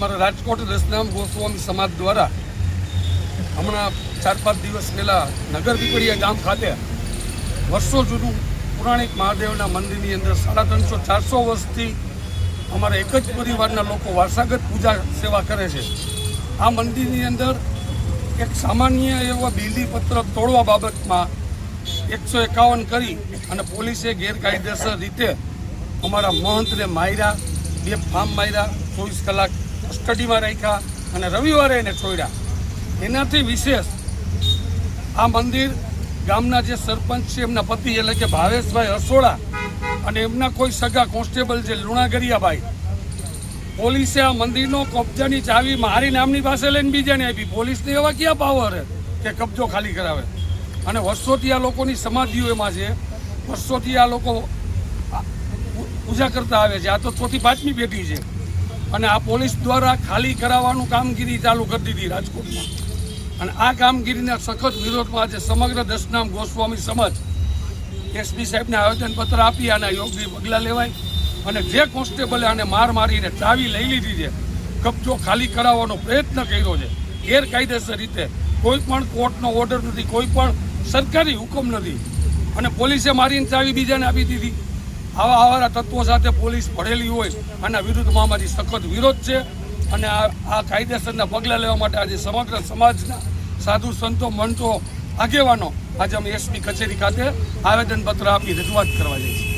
અમારા રાજકોટ દસનામ ગોસ્વામી સમાજ દ્વારા હમણાં 4-5 દિવસ પહેલાં નગર પીપળિયા ગામ ખાતે વર્ષો જૂનું પૌરાણિક મહાદેવના મંદિરની અંદર 350-400 વર્ષથી અમારા એક જ પરિવારના લોકો વારસાગત પૂજા સેવા કરે છે। આ મંદિરની અંદર એક સામાન્ય એવા બિલીપત્ર તોડવા બાબતમાં 151 કરી અને પોલીસે ગેરકાયદેસર રીતે અમારા મહંતને માર્યા, 2 ફાર્મ માર્યા, 24 કલાક કસ્ટડીમાં રાખ્યા અને રવિવારે એને છોડ્યા। એનાથી વિશેષ આ મંદિર ગામના જે સરપંચ છે એમના પતિ એટલે કે ભાવેશભાઈ હસોડા અને એમના કોઈ સગા કોન્સ્ટેબલ છે લુણાગરિયાભાઈ, પોલીસે આ મંદિરનો કબજાની ચાવી મારી નામની પાસે લઈને બીજાને આપી। પોલીસને એવા ક્યાં પાવર કે કબજો ખાલી કરાવે? અને વર્ષોથી આ લોકોની સમાધિઓ એમાં છે, વર્ષોથી આ લોકો પૂજા કરતા આવે છે। આ તો 4થી 5મી પેઢી છે અને આ પોલીસ દ્વારા ખાલી કરાવવાનું કામગીરી ચાલુ કરી દીધી રાજકોટમાં। અને આ કામગીરીના સખત વિરોધમાં આજે સમગ્ર દસનામ ગોસ્વામી સમાજ એસપી સાહેબને આવેદનપત્ર આપી અને યોગ્ય પગલાં લેવાય અને જે કોન્સ્ટેબલે આને મારીને ચાવી લઈ લીધી છે, કબજો ખાલી કરાવવાનો પ્રયત્ન કર્યો છે ગેરકાયદેસર રીતે, કોઈ પણ કોર્ટનો ઓર્ડર નથી, કોઈ પણ સરકારી હુકમ નથી અને પોલીસે મારીને ચાવી બીજાને આપી દીધી। આવા તત્વો સાથે પોલીસ ભળેલી હોય આના વિરુદ્ધમાં અમારી સખત વિરોધ છે અને આ કાયદેસરના પગલાં લેવા માટે આજે સમગ્ર સમાજના સાધુ સંતો મંતો આગેવાનો આજે અમે એસપી કચેરી ખાતે આવેદનપત્ર આપી રજૂઆત કરવા જઈએ છીએ।